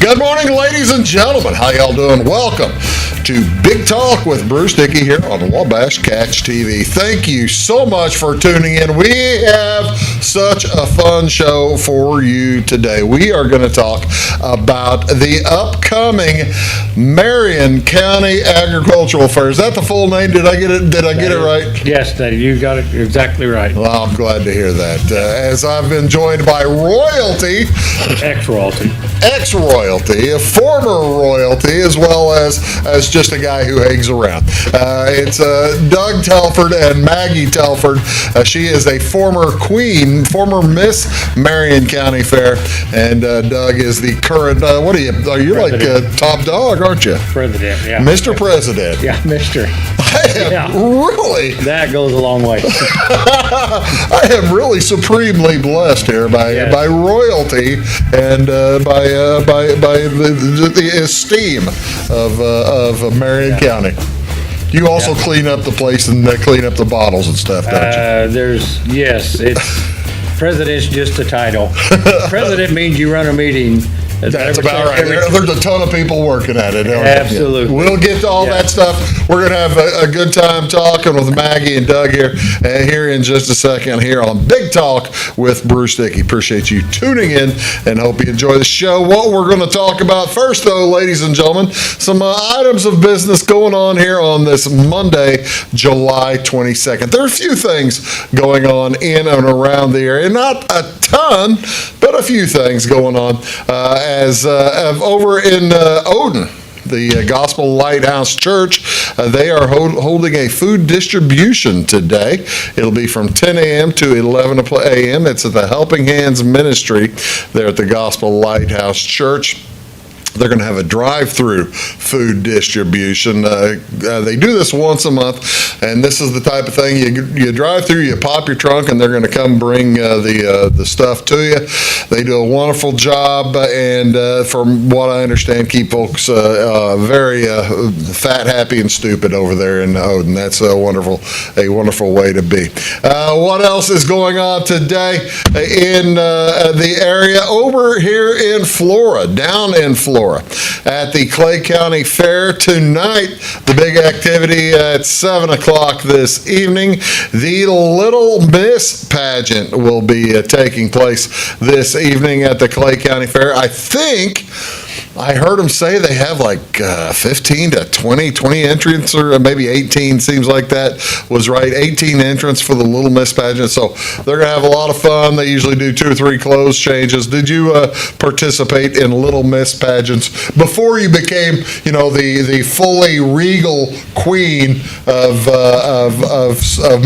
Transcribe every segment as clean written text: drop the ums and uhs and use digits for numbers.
Good morning, ladies and gentlemen. How y'all doing? Welcome to Big Talk with Bruce Dickey here on Wabash Catch TV. Thank you so much for tuning in. We have such a fun show for you today. We are going to talk about the upcoming Marion County Agricultural Fair. Is that the full name? Did I get it right? Yes, you got it exactly right. Well, I'm glad to hear that. As I've been joined by royalty, ex-royalty, a former royalty, as well as just a guy who hangs around. It's Doug Telford and Maggie Telford. She is a former queen, former Miss Marion County Fair, and Doug is the current, are you President. like top dog, aren't you? President, yeah. Mr. President. Yeah, Mr. Really? That goes a long way. I am really supremely blessed here by royalty and by the esteem of Marion County. You also clean up the place and clean up the bottles and stuff, don't you? It's President's just a title. President means you run a meeting. That's about right. There's a ton of people working at it. Absolutely. We'll get to all that stuff. We're going to have a good time talking with Maggie and Doug here in just a second here on Big Talk with Bruce Dickey. Appreciate you tuning in and hope you enjoy the show. What we're going to talk about first, though, ladies and gentlemen, some items of business going on here on this Monday, July 22nd. There are a few things going on in and around the area. Not a ton, but a few things going on. As over in Odin, the Gospel Lighthouse Church, they are holding a food distribution today. It'll be from 10 a.m. to 11 a.m. It's at the Helping Hands Ministry there at the Gospel Lighthouse Church. They're going to have a drive-through food distribution. They do this once a month, and this is the type of thing you drive through, you pop your trunk, and they're going to come bring the stuff to you. They do a wonderful job, and from what I understand, keep folks very fat, happy, and stupid over there in Odin. That's a wonderful way to be. What else is going on today in the area over here in Florida, down in Florida? At the Clay County Fair tonight, the big activity at 7 o'clock this evening. The Little Miss pageant will be taking place this evening at the Clay County Fair. I think I heard them say they have like 15 to 20 entrants, or maybe 18, seems like that was right. 18 entrants for the Little Miss pageant. So they're going to have a lot of fun. They usually do 2 or 3 clothes changes. Did you participate in Little Miss pageants before you became, the fully regal queen of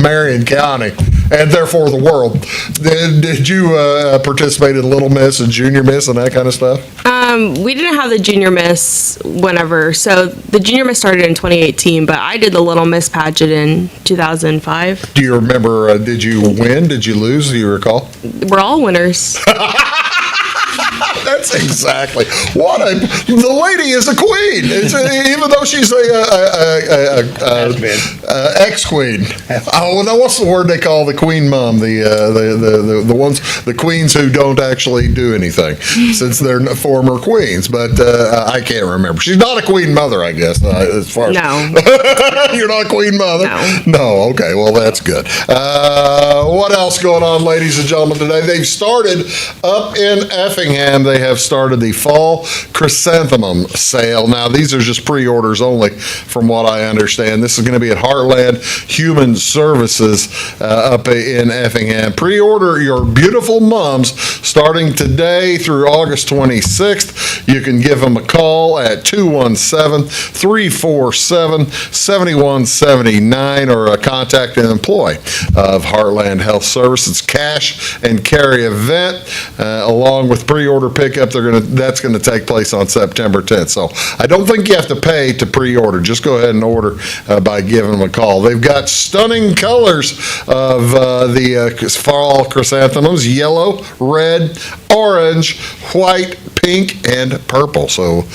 Marion County and therefore the world? Did you participate in Little Miss and Junior Miss and that kind of stuff? We didn't have the Junior Miss whenever. So the Junior Miss started in 2018, but I did the Little Miss pageant in 2005. Do you remember, did you win? Did you lose? Do you recall? We're all winners. That's exactly what the lady is a queen. Even though she's a ex-queen. Oh, now what's the word they call the queen mom? The queens who don't actually do anything, since they're former queens. But I can't remember. She's not a queen mother, I guess. As far as you're not a queen mother. No. Okay. Well, that's good. What else going on, ladies and gentlemen? Today they've started up in Effingham. They have started the fall chrysanthemum sale. Now, these are just pre-orders only, from what I understand. This is going to be at Heartland Human Services up in Effingham. Pre-order your beautiful mums starting today through August 26th. You can give them a call at 217-347-7179 or contact an employee of Heartland Health Services. Cash and carry event along with pre-order pickup. That's going to take place on September 10th. So I don't think you have to pay to pre-order. Just go ahead and order by giving them a call. They've got stunning colors of the fall chrysanthemums: yellow, red, orange, white, pink, and purple. So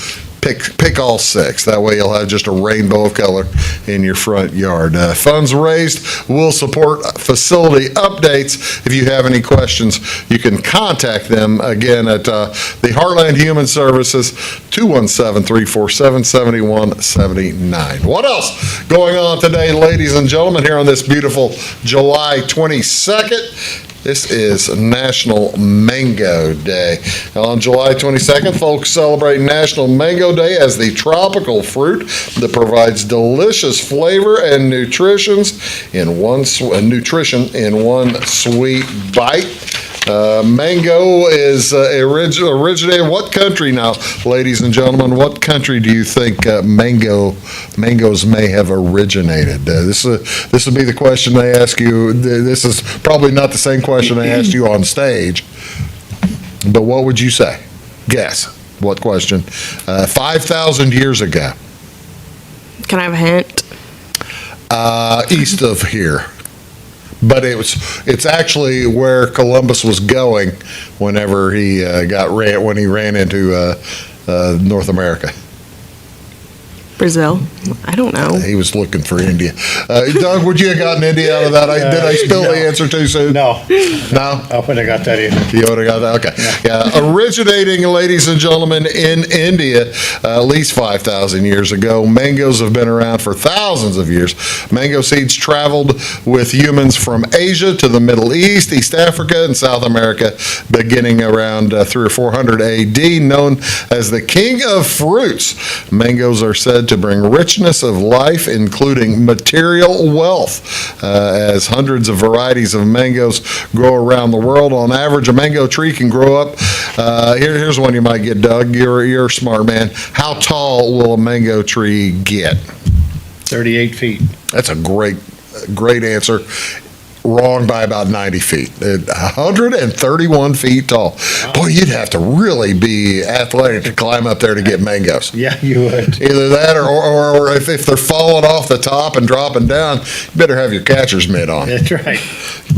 pick all 6. That way you'll have just a rainbow of color in your front yard. Funds raised will support facility updates. If you have any questions, you can contact them again at the Heartland Human Services, 217-347-7179. What else going on today, ladies and gentlemen, here on this beautiful July 22nd? This is National Mango Day. On July 22nd, folks celebrate National Mango Day as the tropical fruit that provides delicious flavor and nutrition in one sweet bite. Mango is originated. What country now, ladies and gentlemen? What country do you think mangoes may have originated? This would be the question they ask you. This is probably not the same question they asked you on stage, but what would you say? Guess. What question? 5,000 years ago. Can I have a hint? East of here. But it's actually where Columbus was going whenever he when he ran into North America. Brazil? I don't know. He was looking for India. Doug, would you have gotten India out of that? Did I spill the answer too soon? No. No? I would have got that either. You would have got that? Okay. Yeah. Originating, ladies and gentlemen, in India at least 5,000 years ago. Mangoes have been around for thousands of years. Mango seeds traveled with humans from Asia to the Middle East, East Africa, and South America, beginning around 300 or 400 AD, known as the king of fruits. Mangoes are said to bring richness of life, including material wealth, as hundreds of varieties of mangoes grow around the world. On average, a mango tree can grow up. Here's one you might get, Doug. You're a smart man. How tall will a mango tree get? 38 feet. That's a great answer. Wrong by about 90 feet. 131 feet tall. Wow. Boy, you'd have to really be athletic to climb up there to get mangoes. Yeah, you would. Either that or if they're falling off the top and dropping down, you better have your catcher's mitt on. That's right.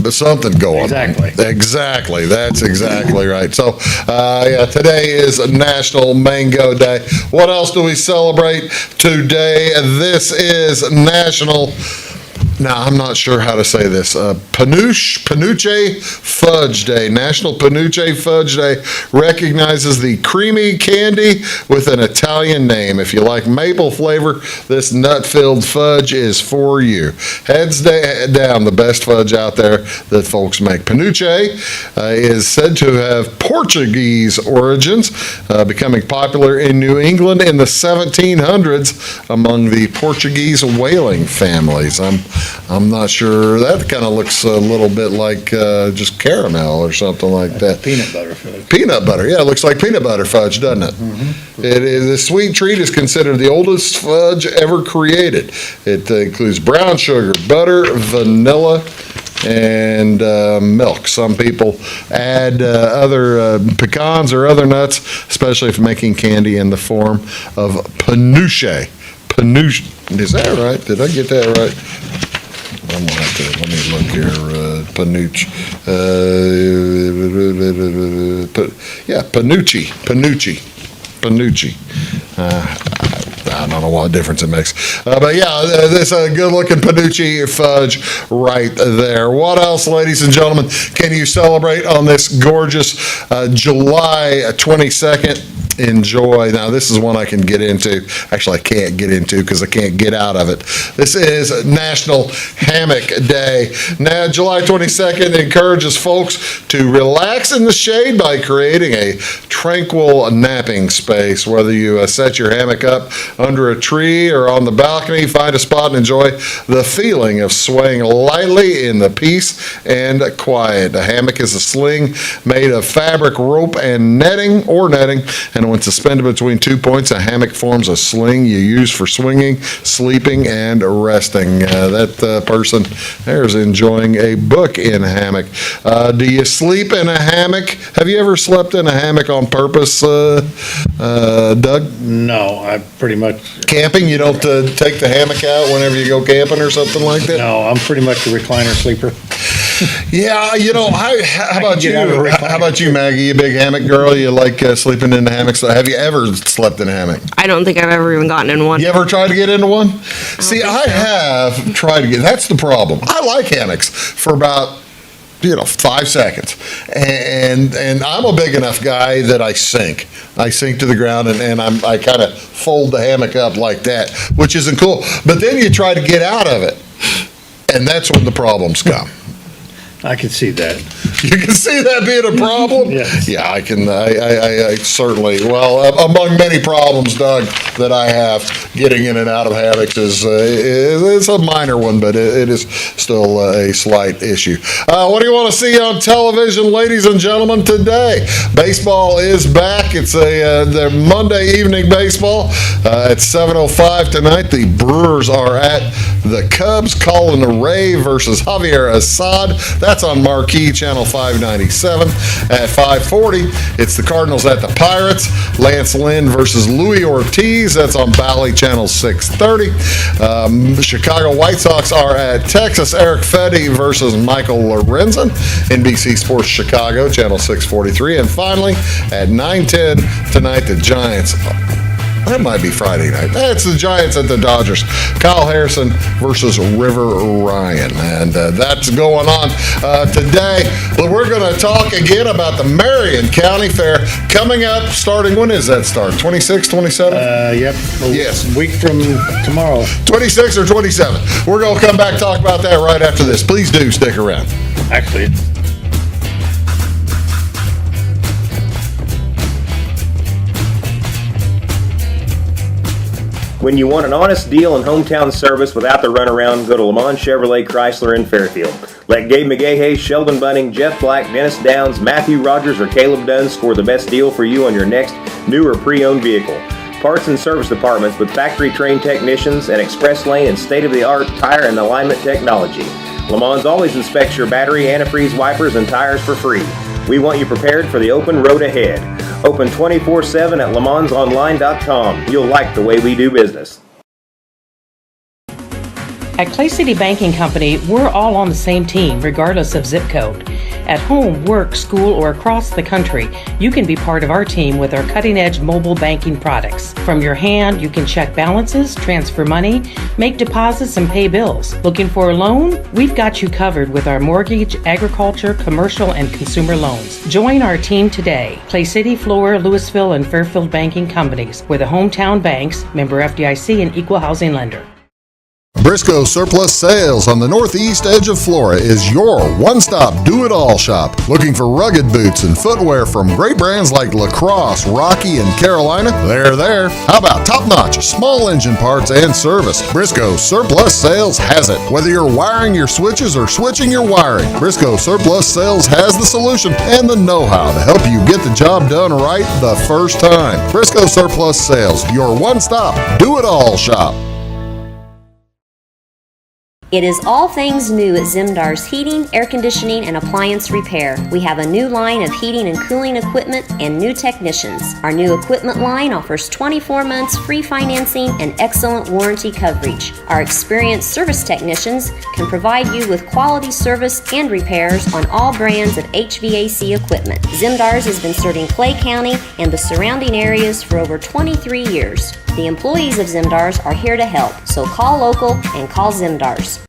But something going Exactly. on. Exactly. That's exactly right. So, today is National Mango Day. What else do we celebrate today? This is National... Now, I'm not sure how to say this. Panuche Fudge Day. National Panuche Fudge Day recognizes the creamy candy with an Italian name. If you like maple flavor, this nut-filled fudge is for you. Heads down, the best fudge out there that folks make. Panuche is said to have Portuguese origins, becoming popular in New England in the 1700s among the Portuguese whaling families. I'm not sure. That kind of looks a little bit like just caramel or something like that. Peanut butter fudge. Peanut butter, yeah, it looks like peanut butter fudge, doesn't it? Mm-hmm. The sweet treat is considered the oldest fudge ever created. It includes brown sugar, butter, vanilla, and milk. Some people add other pecans or other nuts, especially if making candy in the form of panuche. Panuche, is that right? Did I get that right? I'm gonna have to, let me look here, panuche. Panucci. I don't know what difference it makes. But yeah, this good-looking Panucci fudge right there. What else, ladies and gentlemen, can you celebrate on this gorgeous July 22nd? Enjoy. Now, this is one I can get into. Actually, I can't get into because I can't get out of it. This is National Hammock Day. Now, July 22nd encourages folks to relax in the shade by creating a tranquil napping space. Whether you set your hammock up under a tree or on the balcony, find a spot and enjoy the feeling of swaying lightly in the peace and quiet. A hammock is a sling made of fabric, rope, and netting, and when suspended between 2 points, a hammock forms a sling you use for swinging, sleeping, and resting. That person there is enjoying a book in a hammock. Do you sleep in a hammock? Have you ever slept in a hammock on purpose, Doug? No, I pretty much, Camping? You don't take the hammock out whenever you go camping or something like that? no, I'm pretty much a recliner sleeper. Yeah, how about get out of the you? recliner. How about you, Maggie? You a big hammock girl? You like sleeping in the hammock? So have you ever slept in a hammock? I don't think I've ever even gotten in one. You ever tried to get into one? See, think I so. have tried to get. That's the problem. I like hammocks for about 5 seconds, and I'm a big enough guy that I sink. I sink to the ground, and I kind of fold the hammock up like that, which isn't cool. But then you try to get out of it, and that's when the problems come. I can see that. You can see that being a problem? Yes. Yeah, I can, I certainly, among many problems, Doug, that I have, getting in and out of hammocks is a minor one, but it is still a slight issue. What do you want to see on television, ladies and gentlemen, today? Baseball is back. It's their Monday evening baseball at 7:05 tonight. The Brewers are at the Cubs. Colin Ray versus Javier Assad. That's on Marquee Channel 597 at 5:40. It's the Cardinals at the Pirates. Lance Lynn versus Louis Ortiz. That's on Bally Channel 630. The Chicago White Sox are at Texas. Eric Fedde versus Michael Lorenzen. NBC Sports Chicago, Channel 643. And finally, at 9:10 tonight, the Giants. That might be Friday night. That's the Giants at the Dodgers. Kyle Harrison versus River Ryan. And that's going on today. But we're going to talk again about the Marion County Fair coming up starting, when does that start? 26, 27? Yep. Yes. A week from tomorrow. 26 or 27. We're going to come back and talk about that right after this. Please do stick around. Actually, When you want an honest deal and hometown service without the runaround, go to Lamont Chevrolet Chrysler in Fairfield. Let Gabe McGahey, Sheldon Bunning, Jeff Black, Dennis Downs, Matthew Rogers, or Caleb Dunn score the best deal for you on your next new or pre-owned vehicle. Parts and service departments with factory-trained technicians and express lane and state-of-the-art tire and alignment technology. Lamont always inspects your battery, antifreeze, wipers, and tires for free. We want you prepared for the open road ahead. Open 24/7 at LeMansOnline.com. You'll like the way we do business. At Clay City Banking Company, we're all on the same team, regardless of zip code. At home, work, school, or across the country, you can be part of our team with our cutting-edge mobile banking products. From your hand, you can check balances, transfer money, make deposits, and pay bills. Looking for a loan? We've got you covered with our mortgage, agriculture, commercial, and consumer loans. Join our team today. Clay City, Flora, Louisville, and Fairfield Banking Companies. We're the hometown banks, member FDIC, and equal housing lender. Briscoe Surplus Sales on the northeast edge of Flora is your one-stop do-it-all shop. Looking for rugged boots and footwear from great brands like Lacrosse, Rocky, and Carolina? They're there. How about top-notch small engine parts and service? Briscoe Surplus Sales has it. Whether you're wiring your switches or switching your wiring, Briscoe Surplus Sales has the solution and the know-how to help you get the job done right the first time. Briscoe Surplus Sales, your one-stop do-it-all shop. It is all things new at Zimdar's Heating, Air Conditioning, and Appliance Repair. We have a new line of heating and cooling equipment and new technicians. Our new equipment line offers 24 months free financing and excellent warranty coverage. Our experienced service technicians can provide you with quality service and repairs on all brands of HVAC equipment. Zimdar's has been serving Clay County and the surrounding areas for over 23 years. The employees of Zimdar's are here to help, so call local and call Zimdar's.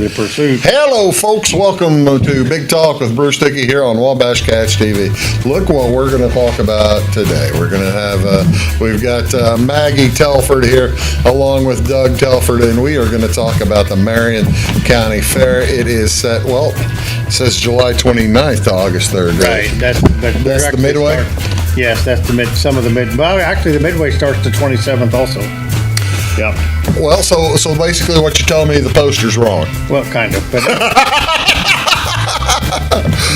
the pursuit. Hello, folks. Welcome to Big Talk with Bruce Dickey here on Wabash Catch TV. Look what we're going to talk about today. We're going to have, we've got Maggie Telford here along with Doug Telford, and we are going to talk about the Marion County Fair. It is set, well, it says July 29th to August 3rd. Right. That's the midway? Yes, that's the mid. Some of the mid. Well, actually, the midway starts the 27th also. Yep. Well, so basically what you're telling me, the poster's wrong. Well, kind of, but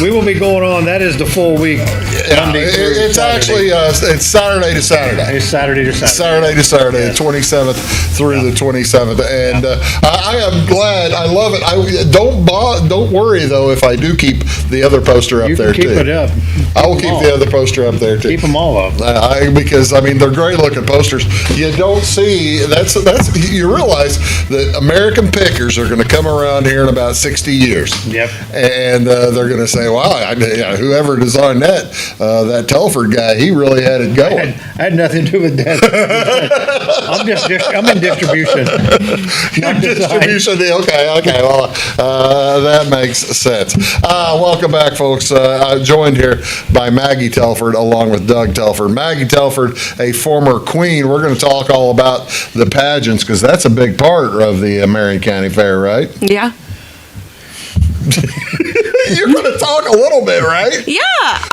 we will be going on. That is the full week. Monday through It's Saturday. actually, it's Saturday to Saturday. It's Saturday to Saturday. Saturday to Saturday, Yes. 27th through the 27th, and I am glad. I love it. Don't worry though if I do keep the other poster up You there can keep too. it up. I will Keep keep them the all. other poster up there too. Keep them all up. Because I mean they're great looking posters. You don't see that's you realize that American pickers are going to come around here in about 60 years. Yep. And they're going to say, "Wow, whoever designed that Telford guy, he really had it going." I had nothing to do with that. I'm in distribution. Not design. Distribution deal. Okay. Well, that makes sense. Welcome back, folks. I'm joined here by Maggie Telford along with Doug Telford. Maggie Telford, a former queen. We're going to talk all about the pageants because that's a big part of the Marion County Fair, right? Yeah. You're going to talk a little bit, right? Yeah.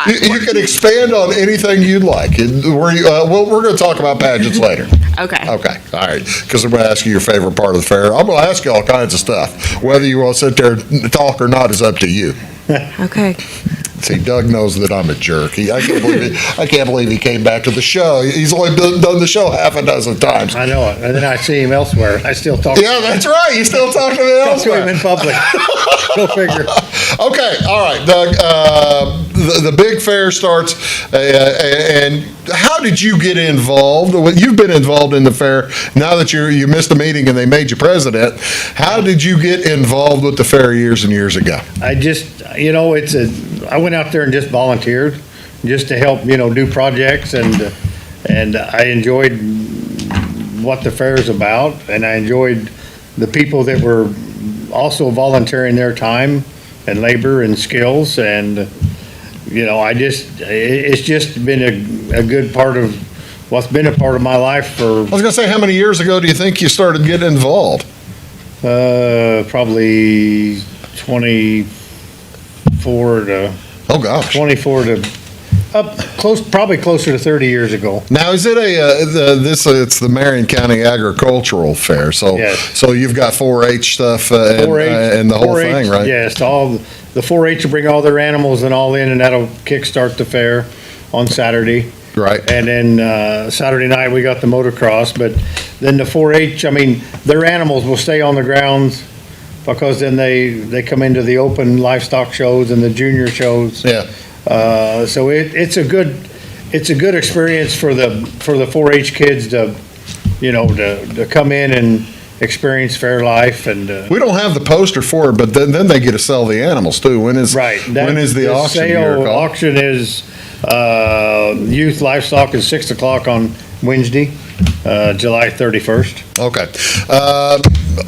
You can expand on anything you'd like. We're going to talk about pageants later. Okay. Okay, all right, because I'm going to ask you your favorite part of the fair. I'm going to ask you all kinds of stuff. Whether you want to sit there and talk or not is up to you. Okay. See, Doug knows that I'm a jerk. I can't believe he came back to the show. He's only done the show half a dozen times. I know it. And then I see him elsewhere. I still talk Yeah, that's right. You still talk to me talk to him elsewhere. in public. Go figure. Okay, all right, Doug. The big fair starts, and how did you get involved? You've been involved in the fair now that you missed a meeting and they made you president. How did you get involved with the fair years and years ago? I just, I went out there and just volunteered just to help, do projects and I enjoyed what the fair is about and I enjoyed the people that were also volunteering their time and labor and skills and, it's just been a good part of what's been a part of my life for I was going to say, how many years ago do you think you started getting involved? probably 24 to Oh, gosh. probably closer to 30 years ago. Now, is it it's the Marion County Agricultural Fair, so Yes. so you've got 4-H stuff and the whole 4-H, thing, right? Yes, the 4-H will bring all their animals and all in, and that'll kickstart the fair on Saturday. Right. And then Saturday night, we got the motocross, but then the 4-H, their animals will stay on the grounds because then they come into the open livestock shows and the junior shows. Yeah. So it's a good experience for the 4-H kids to come in and experience fair life and. We don't have the poster for it, but then they get to sell the animals too. When is Right. when is the auction? Sale auction is youth livestock is 6 o'clock on Wednesday, July 31st. Okay.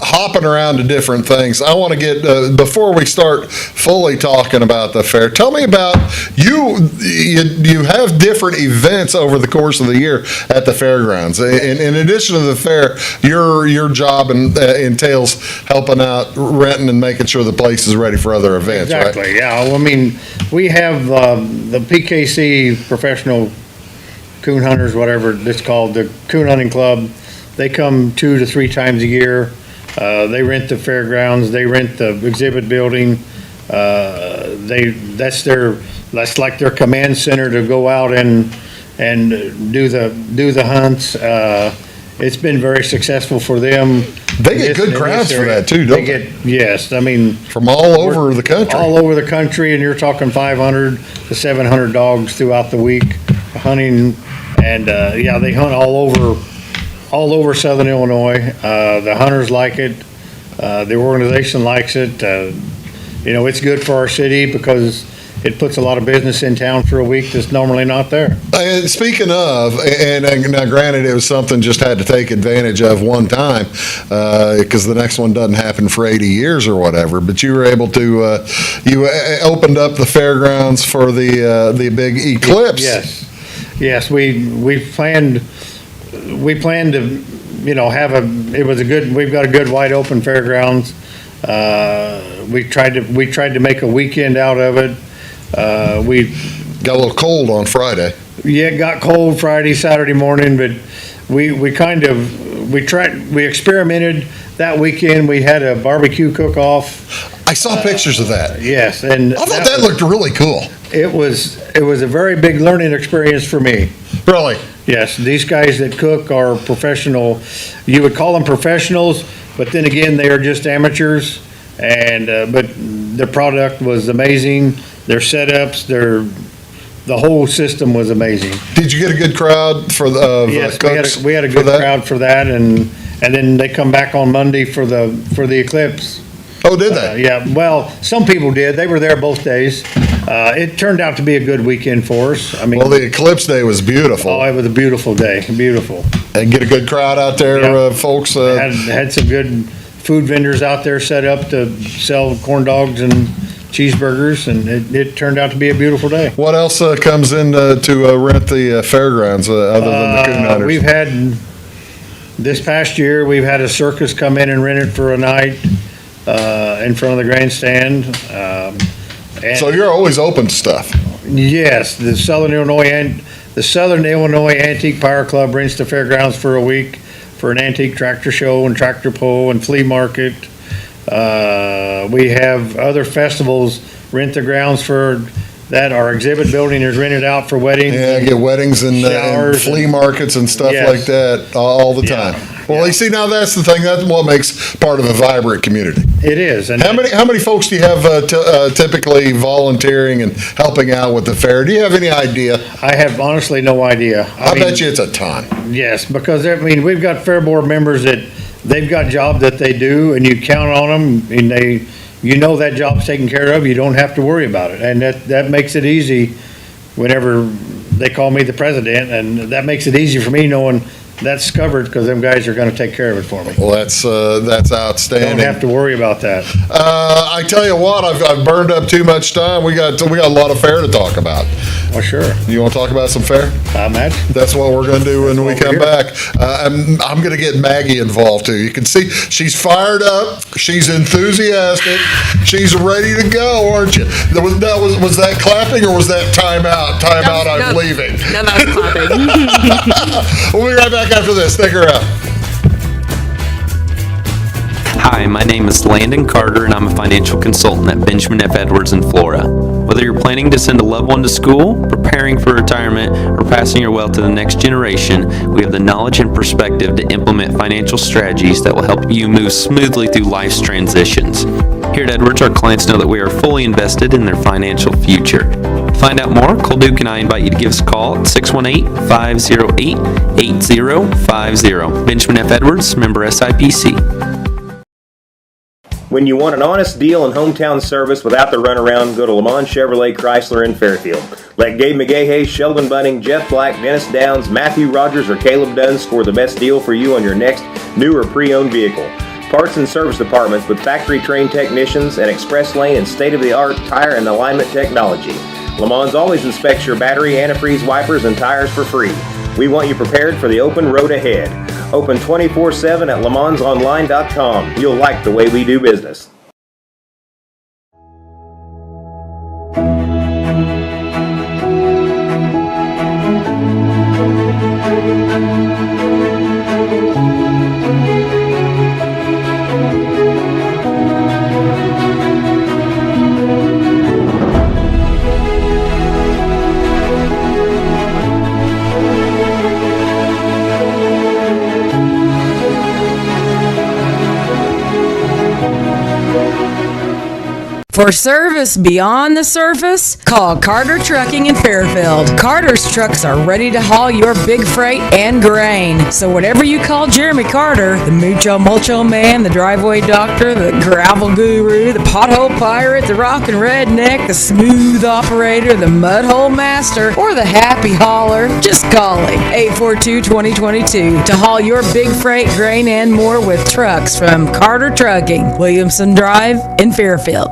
Hopping around to different things, I want to get, before we start fully talking about the fair, tell me about, you have different events over the course of the year at the fairgrounds. In addition to the fair, your job entails helping out, renting and making sure the place is ready for other events, right? Exactly, yeah. Well, we have the PKC Professional Coon Hunters, whatever it's called, the Coon Hunting Club. They come 2 to 3 times a year. They rent the fairgrounds, they rent the exhibit building. That's like their command center to go out and do the hunts. It's been very successful for them. They get good crowds for that too, don't they? Yes, From all over the country. all over the country, and you're talking 500 to 700 dogs throughout the week hunting, and they hunt all over Southern Illinois. The hunters like it. The organization likes it. It's good for our city because it puts a lot of business in town for a week that's normally not there. And speaking of, and now granted, it was something just had to take advantage of one time, because the next one doesn't happen for 80 years or whatever, but you were able to, you opened up the fairgrounds for the big eclipse. Yes, we planned we've got a good wide open fairgrounds. We tried to make a weekend out of it. We got a little cold on Friday. Yeah, it got cold Friday, Saturday morning, but we kind of we experimented that weekend. We had a barbecue cook-off. I saw pictures of that. Yes, and I thought that looked really cool. it was a very big learning experience for me. Really? Yes, these guys that cook are professional. You would call them professionals, but then again, they are just amateurs. And but their product was amazing. Their setups, the whole system was amazing. Did you get a good crowd for the Yes, cooks? we had a for good that? crowd for that, and then they come back on Monday for the eclipse. Oh, did they? Yeah, well, some people did. They were there both days. It turned out to be a good weekend for us. I mean, Well, the eclipse day was beautiful. oh, it was a beautiful day, beautiful. And get a good crowd out there, Yeah. folks. Had some good food vendors out there set up to sell corn dogs and cheeseburgers, and it turned out to be a beautiful day. What else comes in to rent the fairgrounds other than the coon hunters? We've had, this past year, we've had a circus come in and rent it for a night in front of the grandstand. And So you're always open to stuff. yes, the Southern Illinois Antique Power Club rents the fairgrounds for a week for an antique tractor show and tractor pull and flea market. We have other festivals rent the grounds for that. Our exhibit building is rented out for weddings. Yeah, get weddings and Showers flea markets and stuff Yes. like that all the Yeah. time. Well, you see, now that's the thing. That's what makes part of a vibrant community. It is. And How many folks do you have typically volunteering and helping out with the fair? Do you have any idea? I have honestly no idea. I mean, bet you it's a ton. Yes, because I mean, we've got fair board members that they've got job that they do, and you count on them, and that job's taken care of. You don't have to worry about it, and that makes it easy. Whenever they call me the president, and that makes it easy for me knowing that's covered because them guys are going to take care of it for me. Well, that's outstanding. Don't have to worry about that. I tell you what, I've burned up too much time. We got a lot of fair to talk about. Well, sure. You want to talk about some fair? I imagine. That's what we're going to do when we Over come here. back. I'm going to get Maggie involved too. You can see she's fired up. She's enthusiastic. She's ready to go, aren't you? Was that clapping or was that time out? Time out, I'm No, leaving. No, that was clapping. We'll be right back after this. Stick around. Hi, my name is Landon Carter, and I'm a financial consultant at Benjamin F. Edwards in Florida. Whether you're planning to send a loved one to school, preparing for retirement, or passing your wealth to the next generation, we have the knowledge and perspective to implement financial strategies that will help you move smoothly through life's transitions. Here at Edwards, our clients know that we are fully invested in their financial future. To find out more, call Duke and I invite you to give us a call at 618-508-8050. Benjamin F. Edwards, member SIPC. When you want an honest deal and hometown service without the runaround, go to Lamont Chevrolet Chrysler in Fairfield. Let Gabe McGahey, Sheldon Bunning, Jeff Black, Dennis Downs, Matthew Rogers, or Caleb Dunn score the best deal for you on your next new or pre-owned vehicle. Parts and service departments with factory-trained technicians and express lane and state-of-the-art tire and alignment technology. Lamont always inspects your battery, antifreeze, wipers, and tires for free. We want you prepared for the open road ahead. Open 24/7 at LeMansOnline.com. You'll like the way we do business. For service beyond the surface, call Carter Trucking in Fairfield. Carter's trucks are ready to haul your big freight and grain. So whatever you call Jeremy Carter, the Mucho Mulcho Man, the driveway doctor, the gravel guru, the pothole pirate, the rockin' redneck, the smooth operator, the mudhole master, or the happy hauler, just call him. 842-2022 to haul your big freight, grain, and more with trucks from Carter Trucking, Williamson Drive in Fairfield.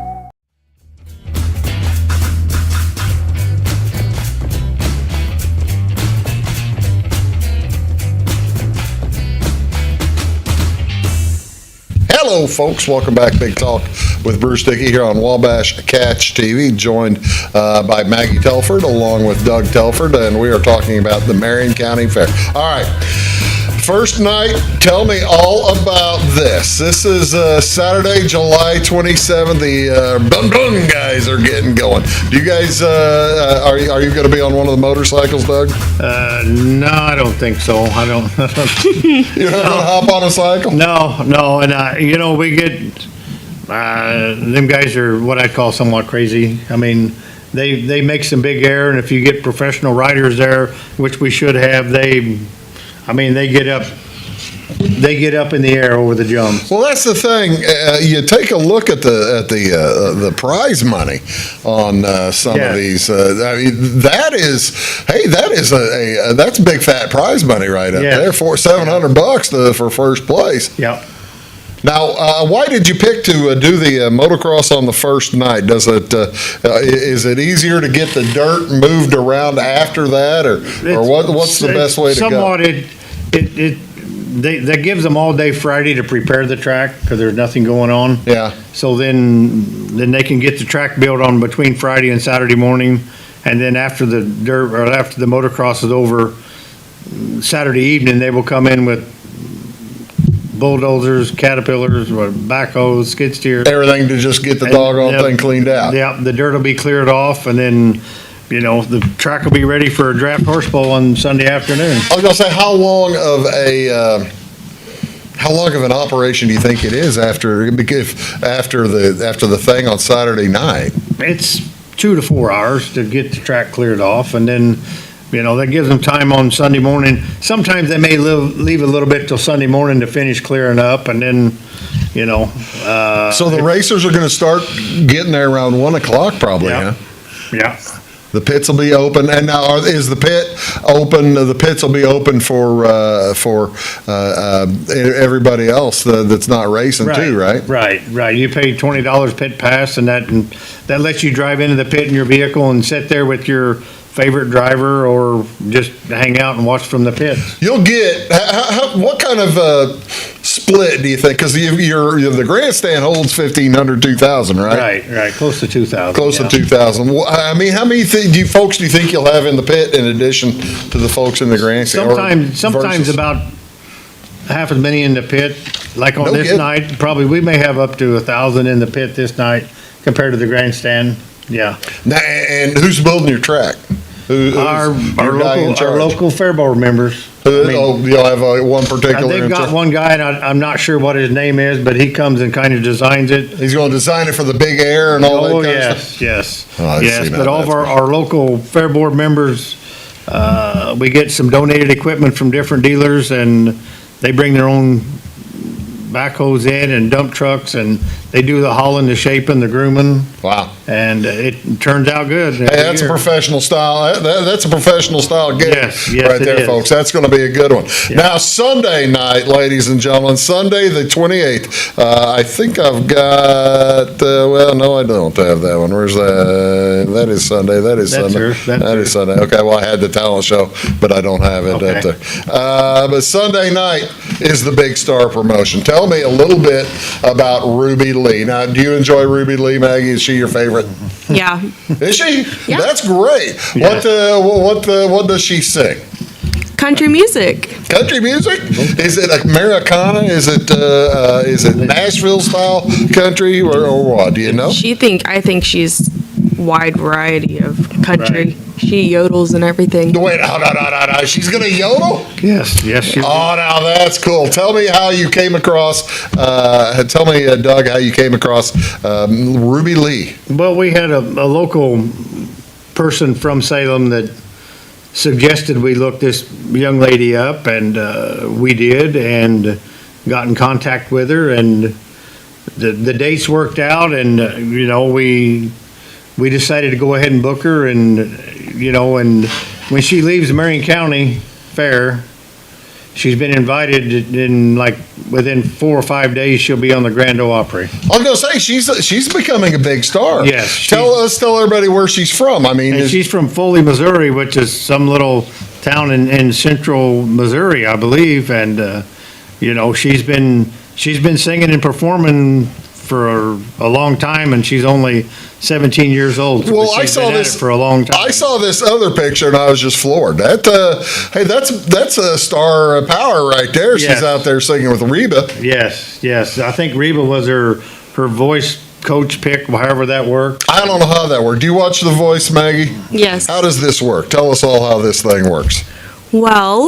Hello, folks. Welcome back. Big Talk with Bruce Dickey here on Wabash Catch TV, joined by Maggie Telford along with Doug Telford, and we are talking about the Marion County Fair. All right. First night, tell me all about this. This is Saturday, July 27th. The Dun Dun guys are getting going. Do you guys, are you going to be on one of the motorcycles, Doug? No, I don't think so. I don't. You're not going to hop on a cycle? No, and we get them guys are what I call somewhat crazy. I mean, they make some big air, and if you get professional riders there, which we should have, they get up in the air over the jumps. Well, that's the thing. You take a look at the prize money on some of these. I mean, that's big fat prize money right up there. $700 for first place. Yep. Now, why did you pick to do the motocross on the first night? Is it easier to get the dirt moved around after that, or what's the best way to go? Somewhat, that gives them all day Friday to prepare the track because there's nothing going on. Yeah. So then they can get the track built on between Friday and Saturday morning, and then after the motocross is over, Saturday evening they will come in with bulldozers, caterpillars, backhoes, skid steers. Everything to just get the doggone thing cleaned out. Yeah, the dirt will be cleared off, and then, the track will be ready for a draft horse bowl on Sunday afternoon. I was gonna say, how long of an operation do you think it is after the thing on Saturday night? It's 2 to 4 hours to get the track cleared off, and then that gives them time on Sunday morning. Sometimes they may leave a little bit till Sunday morning to finish clearing up, and then, So the racers are going to start getting there around 1 o'clock probably, huh? Yeah. The pits will be open, and now is the pit open? The pits will be open for everybody else that's not racing too, right? Right. You pay $20 pit pass, and that lets you drive into the pit in your vehicle and sit there with your favorite driver, or just hang out and watch from the pits. You'll get what kind of split do you think? Because the grandstand holds 1,500, 2,000, right? Right. Close to 2,000. Close to 2,000. I mean, how many folks do you think you'll have in the pit in addition to the folks in the grandstand? Sometimes about half as many in the pit. Like on this night, probably we may have up to 1,000 in the pit this night compared to the grandstand. Yeah. Now, and who's building your track? Our local Fair Board members. You'll have one particular. They've got one guy, and I'm not sure what his name is, but he comes and kind of designs it. He's going to design it for the big air and all that kind of stuff? Yes. Yes, but all of our local Fair Board members, we get some donated equipment from different dealers, and they bring their own backhoes in and dump trucks, and they do the hauling, the shaping, the grooming. Wow. And it turns out good. Hey, that's a professional style. That's a professional style gig. Yes, right there, folks. That's going to be a good one. Yeah. Now, Sunday night, ladies and gentlemen, Sunday the 28th. I think I've got, no, I don't have that one. Where's that? That is Sunday. That is Sunday. That is Sunday. Okay, well, I had the talent show, but I don't have it up there. But Sunday night is the Big Star promotion. Tell me a little bit about Ruby Lee. Now, do you enjoy Ruby Lee, Maggie? Is she your favorite? Yeah. Is she? Yeah. That's great. Yeah. What does she sing? Country music. Country music? Is it Americana? Is it Nashville style country or what? Do you know? I think she's wide variety of country. Right. She yodels and everything. Wait, no. She's going to yodel? Yes. Oh, now that's cool. Tell me how you came across, Doug, how you came across Ruby Lee. Well, we had a local person from Salem that suggested we look this young lady up, and we did, and got in contact with her, and the dates worked out, and we decided to go ahead and book her, and and when she leaves the Marion County Fair, she's been invited in within 4 or 5 days she'll be on the Grand Ole Opry. I was gonna say she's becoming a big star. Yes, tell everybody where she's from. I mean, she's from Foley, Missouri, which is some little town in central Missouri, I believe, and she's been singing and performing for a long time, and she's only 17 years old. Well, but I she's saw been at this it for a long time. I saw this other picture and I was just floored. Hey, that's a star power right there. She's Yes. out there singing with Reba. Yes. I think Reba was her voice coach pick, however that worked. I don't know how that worked. Do you watch The Voice, Maggie? Yes. How does this work? Tell us all how this thing works. Well,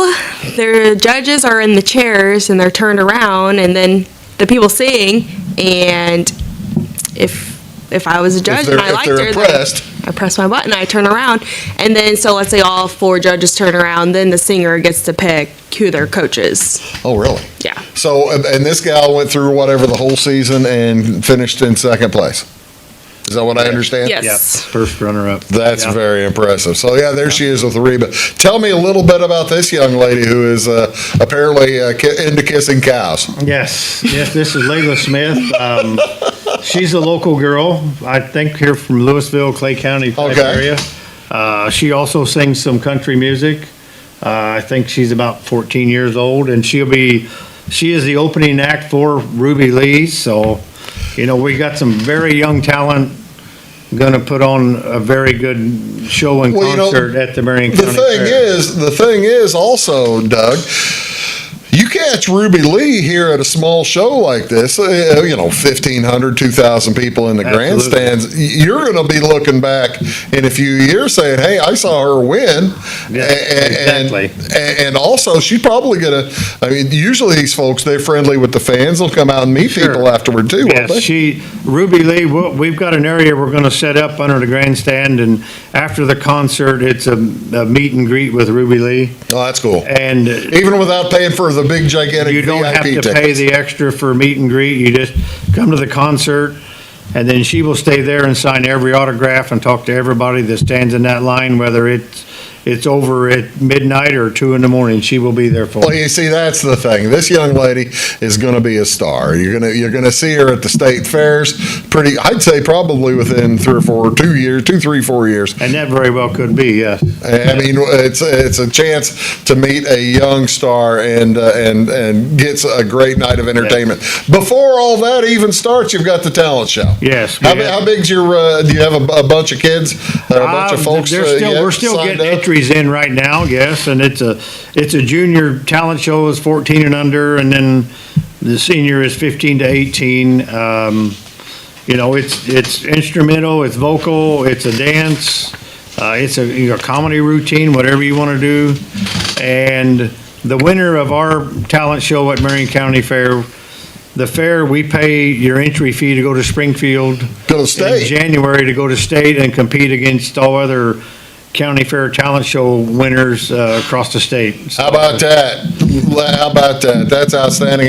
the judges are in the chairs and they're turned around, and then the people sing. And if I was a judge and I liked her, impressed. then I press my button, I turn around, and then so let's say all 4 judges turn around, then the singer gets to pick who their coach is. Oh, really? Yeah. So, and this gal went through whatever the whole season and finished in second place. Is that what I understand? Yes. Yeah, first runner-up. That's Yeah. very impressive. So, yeah, there she is with Reba. Tell me a little bit about this young lady who is apparently into kissing cows. Yes, this is Layla Smith. She's a local girl, I think here from Louisville, Clay County type Okay. area. She also sings some country music. I think she's about 14 years old, and she is the opening act for Ruby Lee. So, we got some very young talent going to put on a very good show and Well, concert at the Marion County Fair. The thing is also, Doug, you catch Ruby Lee here at a small show like this, 1,500, 2,000 people in the Absolutely. grandstands. You're going to be looking back in a few years saying, hey, I saw her win. Yeah, exactly. And also, she's probably going to, usually these folks, they're friendly with the fans. They'll come out and meet Sure. people afterward too, won't they? Yes, Ruby Lee, we've got an area we're going to set up under the grandstand, and after the concert, it's a meet and greet with Ruby Lee. Oh, that's cool. And Even without paying for the big, gigantic you don't VIP have to tickets. pay the extra for meet and greet. You just come to the concert, and then she will stay there and sign every autograph and talk to everybody that stands in that line, whether it's over at midnight or 2 a.m. She will be there for Well, you. you see, that's the thing. This young lady is going to be a star. You're gonna see her at the state fairs. I'd say probably within 3 or 4 years. And that very well could be, yes. It's a chance to meet a young star and gets a great night of entertainment. Before all that even starts, you've got the talent show. Yes. How big's your? Do you have a bunch of kids? A bunch of folks? We're still signed getting up? entries in right now, yes, and it's a junior talent show is 14 and under, and then the senior is 15 to 18. It's instrumental, it's vocal, it's a dance, it's a comedy routine, whatever you want to do. And the winner of our talent show at Marion County Fair, the fair, we pay your entry fee to go to Springfield. Go to state. In January to go to state and compete against all other county fair talent show winners across the state. So, How about that? That's outstanding.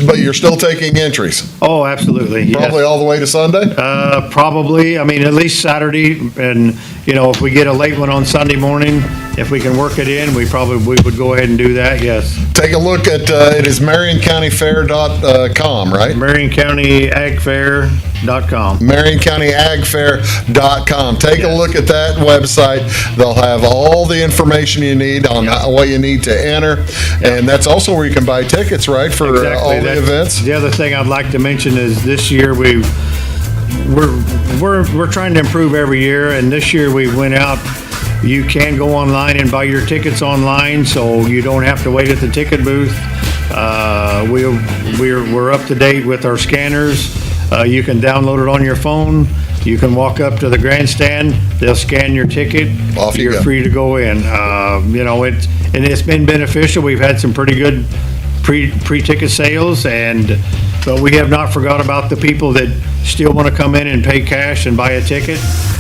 But you're still taking entries, Oh, absolutely. yes. probably all the way to Sunday? Probably. At least Saturday. And, if we get a late one on Sunday morning, if we can work it in, we would go ahead and do that, yes. Take a look at, it is MarionCountyFair.com, right? MarionCountyAgFair.com. MarionCountyAgFair.com. Take a look at that website. They'll have all the information you need on what you need to enter. And that's also where you can buy tickets, right, for all the That's- events? The other thing I'd like to mention is this year we're trying to improve every year, and this year we went out. You can go online and buy your tickets online, so you don't have to wait at the ticket booth. We're up to date with our scanners. You can download it on your phone. You can walk up to the grandstand. They'll scan your ticket. Off you You're go. free to go in. It's been beneficial. We've had some pretty good pre-ticket sales, but we have not forgot about the people that still want to come in and pay cash and buy a ticket.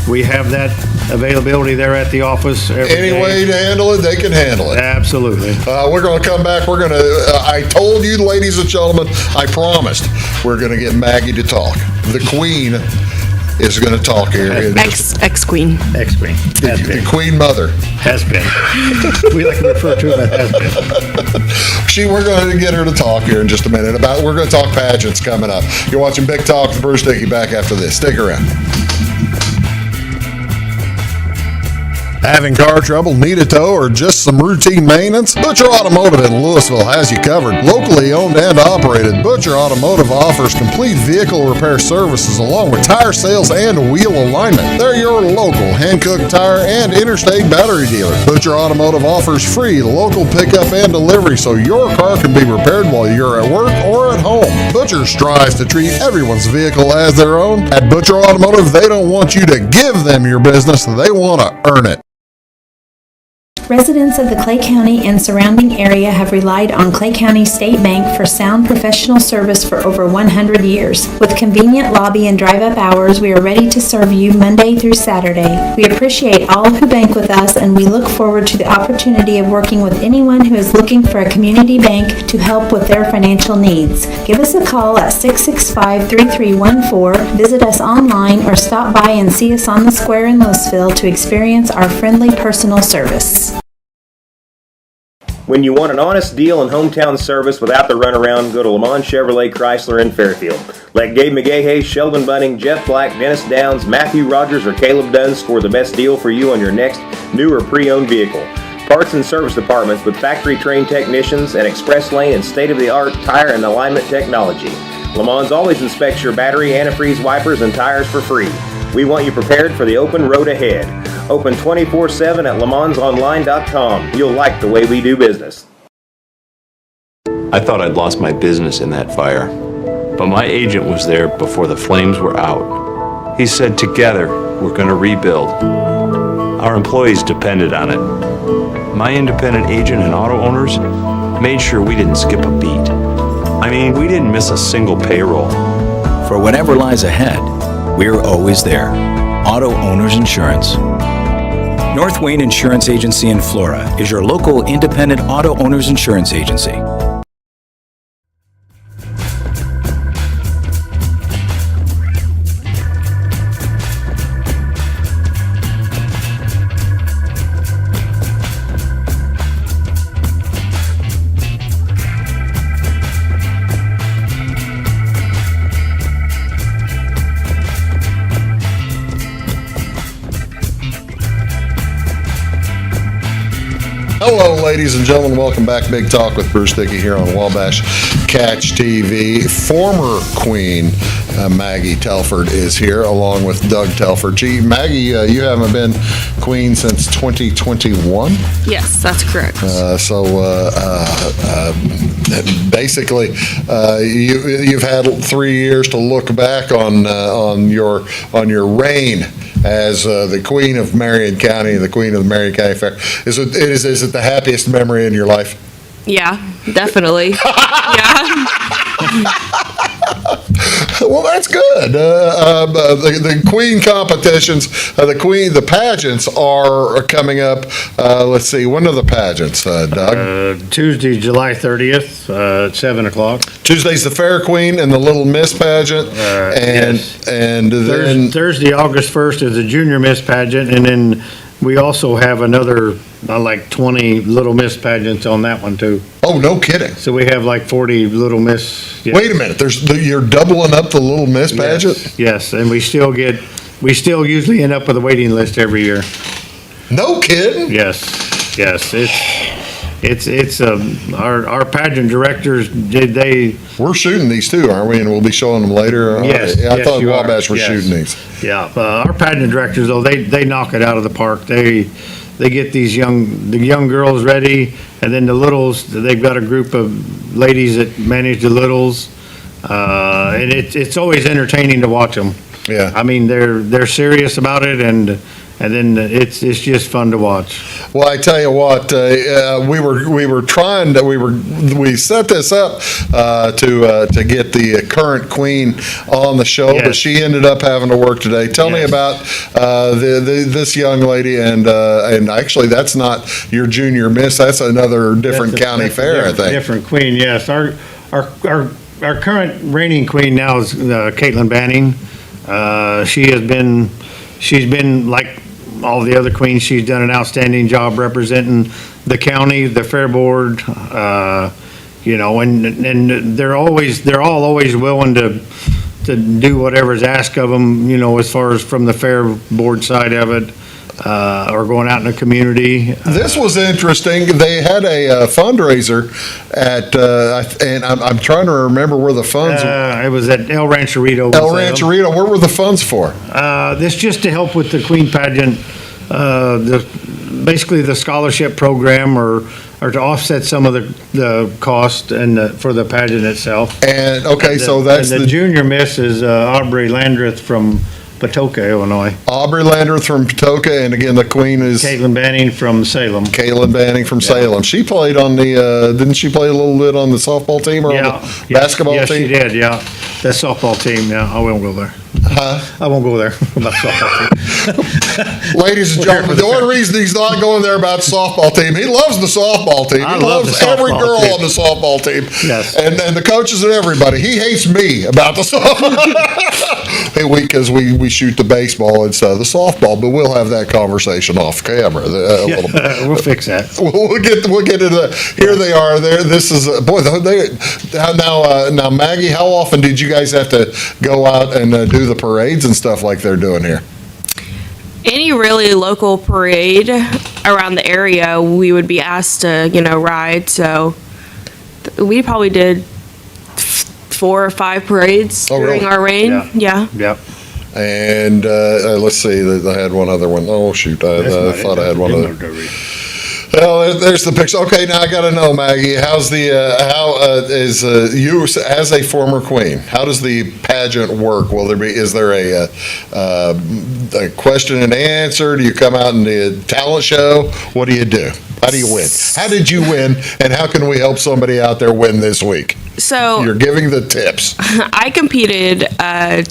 We have that availability there at the office every Any day. way to handle it, they can handle it. Absolutely. We're going to come back. I told you, ladies and gentlemen, I promised we're going to get Maggie to talk. The Queen is going to talk here. Ex-queen. Ex-queen. Has The been. Queen Mother. Has been. We like to refer to it as has been. We're going to get her to talk here in just a minute. We're going to talk pageants coming up. You're watching Big Talk with Bruce Dickey. Back after this. Stick around. Having car trouble, need a tow, or just some routine maintenance? Butcher Automotive in Louisville has you covered. Locally owned and operated, Butcher Automotive offers complete vehicle repair services along with tire sales and wheel alignment. They're your local Hankook tire and interstate battery dealer. Butcher Automotive offers free local pickup and delivery so your car can be repaired while you're at work or at home. Butcher strives to treat everyone's vehicle as their own. At Butcher Automotive, they don't want you to give them your business, they want to earn it. Residents of the Clay County and surrounding area have relied on Clay County State Bank for sound professional service for over 100 years. With convenient lobby and drive-up hours, we are ready to serve you Monday through Saturday. We appreciate all who bank with us, and we look forward to the opportunity of working with anyone who is looking for a community bank to help with their financial needs. Give us a call at 665-3314, visit us online, or stop by and see us on the square in Louisville to experience our friendly personal service. When you want an honest deal and hometown service without the runaround, go to Lamont Chevrolet Chrysler in Fairfield. Let Gabe McGahey, Sheldon Bunning, Jeff Black, Dennis Downs, Matthew Rogers, or Caleb Dunn score the best deal for you on your next new or pre-owned vehicle. Parts and service departments with factory-trained technicians and express lane and state-of-the-art tire and alignment technology. Lamont's always inspects your battery, antifreeze, wipers, and tires for free. We want you prepared for the open road ahead. Open 24/7 at lamonsonline.com. You'll like the way we do business. I thought I'd lost my business in that fire, but my agent was there before the flames were out. He said, together, we're going to rebuild. Our employees depended on it. My independent agent and auto owners made sure we didn't skip a beat. I mean, we didn't miss a single payroll. For whatever lies ahead, we're always there. Auto Owners Insurance. North Wayne Insurance Agency in Flora is your local independent auto owners insurance agency. Hello, ladies and gentlemen. Welcome back. Big Talk with Bruce Dickey here on Wabash Catch TV. Former Queen Maggie Telford is here, along with Doug Telford. Gee, Maggie, you haven't been Queen since 2021? Yes, that's correct. Basically, you've had 3 years to look back on your reign as the Queen of Marion County, the Queen of the Marion County Fair. Is it the happiest memory in your life? Yeah, definitely. Yeah. Well, that's good. The Queen competitions, the pageants are coming up. Let's see, when are the pageants, Doug? Tuesday, July 30th, at 7 o'clock. Tuesday's the Fair Queen and the Little Miss pageant, Yes. and then Thursday, August 1st is the Junior Miss pageant, and then we also have another, like 20 Little Miss pageants on that one too. Oh, no kidding. So we have like 40 Little Miss. Yeah. Wait a minute, you're doubling up the Little Miss pageant? Yes, and we still usually end up with a waiting list every year. No kidding? Yes, it's our pageant directors, We're shooting these too, aren't we? And we'll be showing them later. Yes, I thought you are. Wabash was Yes. shooting these. Yeah, our pageant directors, though, they knock it out of the park. They get the young girls ready, and then the littles, they've got a group of ladies that manage the littles, and it's always entertaining to watch them. Yeah. I mean, they're serious about it, and then it's just fun to watch. Well, I tell you what, we set this up to get the current queen on the show, Yes. but she ended up having to work today. Tell me Yes. about this young lady, and actually that's not your Junior Miss, that's another different county fair, I think. Different queen, yes. Our current reigning queen now is Caitlin Banning. She's been like all the other queens. She's done an outstanding job representing the county, the fair board, and they're all always willing to do whatever's asked of them, as far as from the fair board side of it. or going out in the community. This was interesting. They had a fundraiser at, and I'm trying to remember where the funds were. It was at El Rancherito. El Rancherito, where were the funds for? This just to help with the Queen pageant, basically the scholarship program, or to offset some of the cost and for the pageant itself. And, okay, so that's the junior miss is Aubrey Landreth from Patoka, Illinois. Aubrey Landreth from Patoka, and again, the queen is Caitlin Banning from Salem. Caitlin Banning from Salem. She played on the, didn't she play a little bit on the softball team or on the basketball team? Yes, she did, yeah. That softball team, yeah, I won't go there. I won't go there about softball team. Ladies and gentlemen, the only reason he's not going there about softball team, he loves the softball team. He loves every girl on the softball team. Yes. And the coaches and everybody. He hates me about the softball. Because we shoot the baseball instead of the softball, but we'll have that conversation off camera a little bit. We'll fix that. We'll get into that. Here they are. This is boy. Now, Maggie, how often did you guys have to go out and do the parades and stuff like they're doing here? Any really local parade around the area, we would be asked to, ride. So we probably did 4 or 5 parades during our reign. Yeah. Yep. And let's see, I had one other one. Oh, shoot, I thought I had one other. Well, there's the picture. Okay, now I got to know, Maggie, how's is you as a former queen? How does the pageant work? Is there a question and answer? Do you come out in the talent show? What do you do? How do you win? How did you win? And how can we help somebody out there win this week? So you're giving the tips. I competed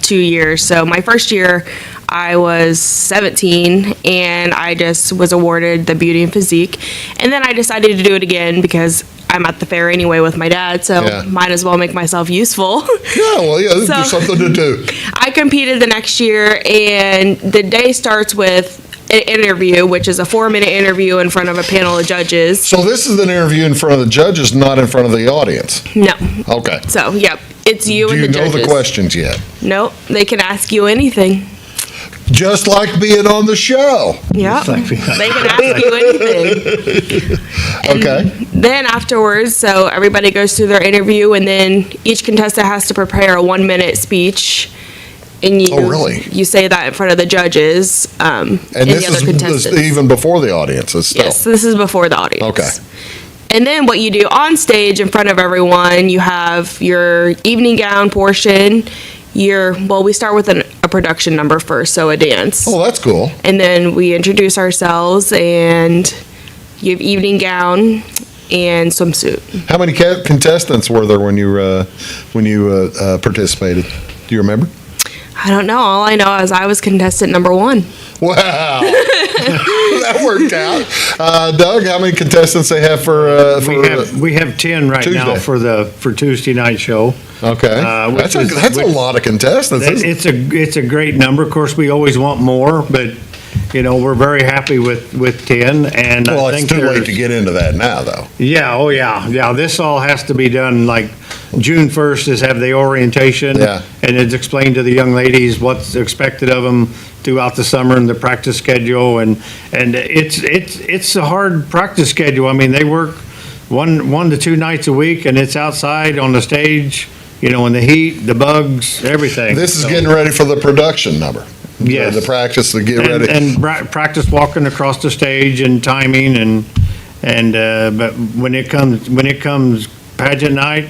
2 years. So my first year, I was 17, and I just was awarded the beauty and physique. And then I decided to do it again because I'm at the fair anyway with my dad, so might as well make myself useful. There's something to do. I competed the next year, and the day starts with an interview, which is a 4-minute interview in front of a panel of judges. So this is an interview in front of the judges, not in front of the audience? No. Okay. So, yep, it's you and the judges. Do you know the questions yet? Nope, they can ask you anything. Just like being on the show. Yeah, they can ask you anything. Okay. Then afterwards, so everybody goes through their interview, and then each contestant has to prepare a 1-minute speech. And you say that in front of the judges and the other contestants. This is even before the audience. Yes, this is before the audience. Okay. And then what you do on stage in front of everyone, you have your evening gown portion. We start with a production number first, so a dance. Oh, that's cool. And then we introduce ourselves, and you have evening gown and swimsuit. How many contestants were there when you participated? Do you remember? I don't know. All I know is I was contestant number 1. Wow. That worked out. Doug, how many contestants they have for we have 10 right Tuesday. now for Tuesday night show. Okay. That's a lot of contestants. It's a great number. Of course, we always want more, but we're very happy with 10. And well, I think it's too late to get into that now, though. Yeah. Oh, yeah. This all has to be done like June 1st is have the orientation. Yeah. And it's explained to the young ladies what's expected of them throughout the summer and the practice schedule. And it's a hard practice schedule. I mean, they work one to 2 nights a week, and it's outside on the stage, in the heat, the bugs, everything. This is getting ready for the production number. Yes. The practice to get ready. And practice walking across the stage and timing but when it comes pageant night,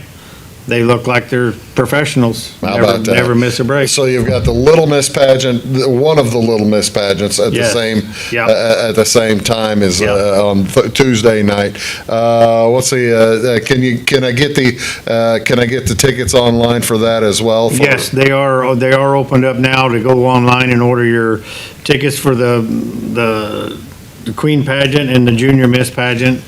they look like they're professionals. How about that? Never miss a break. So you've got the Little Miss pageant, one of the Little Miss pageants at the same time as on Tuesday night. Let's see. Can I get the tickets online for that as well? Yes, they are opened up now to go online and order your tickets for the Queen pageant and the Junior Miss pageant.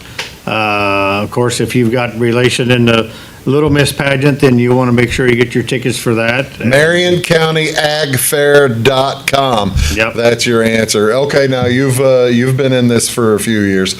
Of course, if you've got relation in the Little Miss pageant, then you want to make sure you get your tickets for that. MarionCountyAgFair.com. Yep. That's your answer. Okay, now you've been in this for a few years.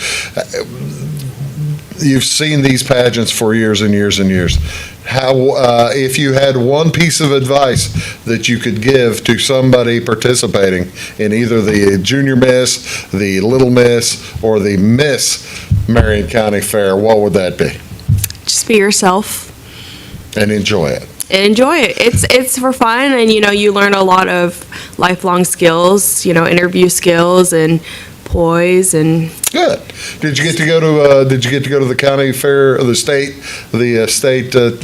you've seen these pageants for years and years and years. How, if you had one piece of advice that you could give to somebody participating in either the Junior Miss, the Little Miss, or the Miss Marion County Fair, what would that be? Just be yourself And enjoy it. and enjoy it. It's for fun, and you learn a lot of lifelong skills, interview skills and poise and. Good. Did you get to go to the county fair, or the state